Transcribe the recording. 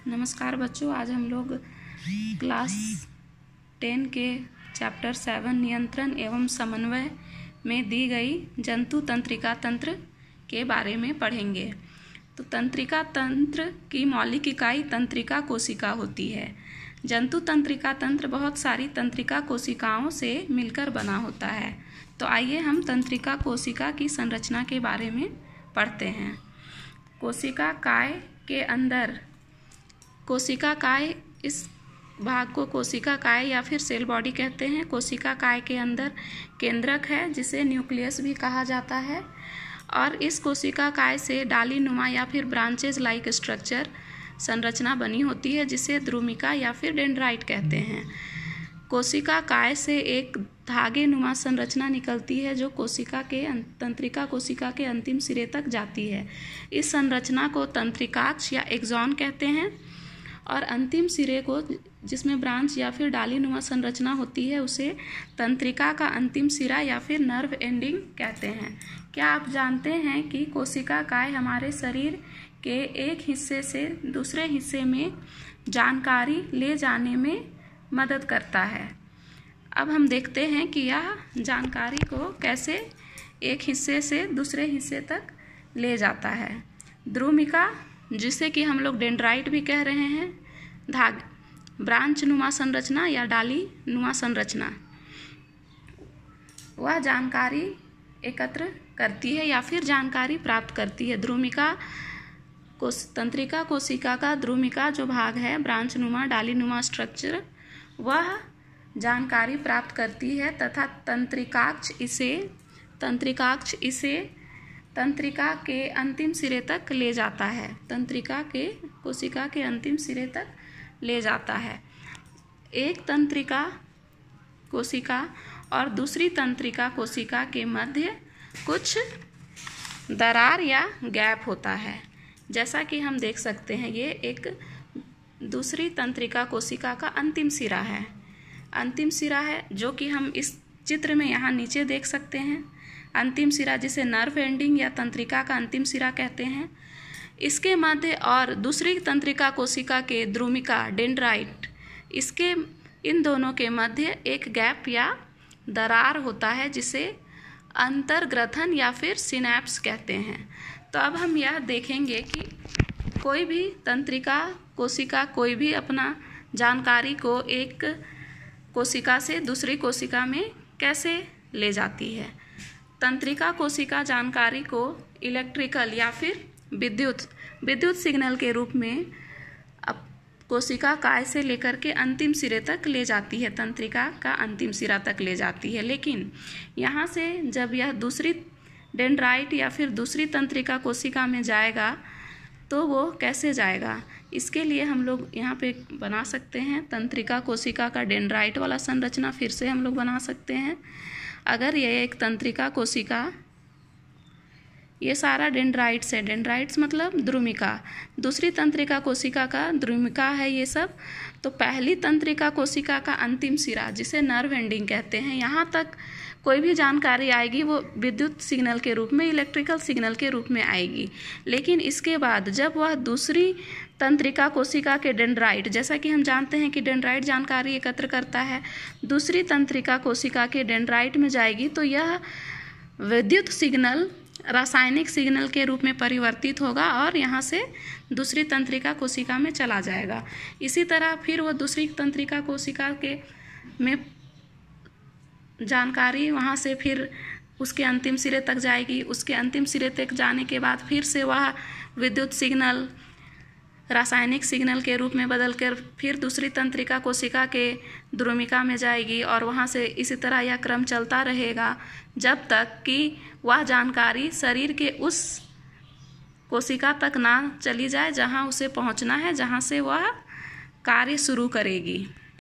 नमस्कार बच्चों, आज हम लोग क्लास 10 के चैप्टर 7 नियंत्रण एवं समन्वय में दी गई जंतु तंत्रिका तंत्र के बारे में पढ़ेंगे। तो तंत्रिका तंत्र की मौलिक इकाई तंत्रिका कोशिका होती है। जंतु तंत्रिका तंत्र बहुत सारी तंत्रिका कोशिकाओं से मिलकर बना होता है। तो आइए हम तंत्रिका कोशिका की संरचना के बारे में पढ़ते हैं। कोशिका काय के अंदर, कोशिका काय, इस भाग को कोशिका काय या फिर सेल बॉडी कहते हैं। कोशिका काय के अंदर केंद्रक है जिसे न्यूक्लियस भी कहा जाता है, और इस कोशिका काय से डाली नुमा या फिर ब्रांचेज लाइक स्ट्रक्चर संरचना बनी होती है जिसे द्रुमिका या फिर डेंड्राइट कहते हैं। कोशिका काय से एक धागे नुमा संरचना निकलती है जो कोशिका के तंत्रिका कोशिका के अंतिम सिरे तक जाती है। इस संरचना को तंत्रिकाक्ष या एक्सॉन कहते हैं, और अंतिम सिरे को जिसमें ब्रांच या फिर डाली नुमा संरचना होती है उसे तंत्रिका का अंतिम सिरा या फिर नर्व एंडिंग कहते हैं। क्या आप जानते हैं कि कोशिका काय हमारे शरीर के एक हिस्से से दूसरे हिस्से में जानकारी ले जाने में मदद करता है। अब हम देखते हैं कि यह जानकारी को कैसे एक हिस्से से दूसरे हिस्से तक ले जाता है। द्रुमिका, जिसे कि हम लोग डेंड्राइट भी कह रहे हैं, ब्रांच नुमा संरचना या डाली नुमा संरचना, वह जानकारी एकत्र करती है या फिर जानकारी प्राप्त करती है। द्रुमिका तंत्रिका कोशिका का द्रुमिका जो भाग है, ब्रांच नुमा डाली नुमा स्ट्रक्चर, वह जानकारी प्राप्त करती है तथा तंत्रिकाक्ष इसे तंत्रिका के अंतिम सिरे तक ले जाता है। तंत्रिका के कोशिका के अंतिम सिरे तक ले जाता है। एक तंत्रिका कोशिका और दूसरी तंत्रिका कोशिका के मध्य कुछ दरार या गैप होता है, जैसा कि हम देख सकते हैं। ये एक दूसरी तंत्रिका कोशिका का अंतिम सिरा है। अंतिम सिरा है जो कि हम इस चित्र में यहाँ नीचे देख सकते हैं। अंतिम सिरा जिसे नर्व एंडिंग या तंत्रिका का अंतिम सिरा कहते हैं, इसके मध्य और दूसरी तंत्रिका कोशिका के द्रुमिका डेंड्राइट, इन दोनों के मध्य एक गैप या दरार होता है जिसे अंतर्ग्रथन या फिर सिनैप्स कहते हैं। तो अब हम यह देखेंगे कि कोई भी तंत्रिका कोशिका कोई भी अपना जानकारी को एक कोशिका से दूसरी कोशिका में कैसे ले जाती है। तंत्रिका कोशिका जानकारी को इलेक्ट्रिकल या फिर विद्युत सिग्नल के रूप में कोशिका काय से लेकर के अंतिम सिरे तक ले जाती है, तंत्रिका का अंतिम सिरा तक ले जाती है। लेकिन यहाँ से जब यह दूसरी डेंड्राइट या फिर दूसरी तंत्रिका कोशिका में जाएगा तो वो कैसे जाएगा, इसके लिए हम लोग यहाँ पे बना सकते हैं तंत्रिका कोशिका का डेंड्राइट वाला संरचना फिर से हम लोग बना सकते हैं। अगर यह एक तंत्रिका कोशिका, ये सारा डेंड्राइट्स है, डेंड्राइट्स मतलब द्रुमिका, दूसरी तंत्रिका कोशिका का द्रुमिका है ये सब। तो पहली तंत्रिका कोशिका का अंतिम सिरा जिसे नर्व एंडिंग कहते हैं, यहाँ तक कोई भी जानकारी आएगी वो विद्युत सिग्नल के रूप में, इलेक्ट्रिकल सिग्नल के रूप में आएगी। लेकिन इसके बाद जब वह दूसरी तंत्रिका कोशिका के डेंड्राइट, जैसा कि हम जानते हैं कि डेंड्राइट जानकारी एकत्र करता है, दूसरी तंत्रिका कोशिका के डेंड्राइट में जाएगी तो यह विद्युत सिग्नल रासायनिक सिग्नल के रूप में परिवर्तित होगा और यहाँ से दूसरी तंत्रिका कोशिका में चला जाएगा। इसी तरह फिर वो दूसरी तंत्रिका कोशिका के में जानकारी वहाँ से फिर उसके अंतिम सिरे तक जाएगी। उसके अंतिम सिरे तक जाने के बाद फिर से वह विद्युत सिग्नल रासायनिक सिग्नल के रूप में बदलकर फिर दूसरी तंत्रिका कोशिका के द्रुमिका में जाएगी, और वहाँ से इसी तरह यह क्रम चलता रहेगा जब तक कि वह जानकारी शरीर के उस कोशिका तक ना चली जाए जहाँ उसे पहुँचना है, जहाँ से वह कार्य शुरू करेगी।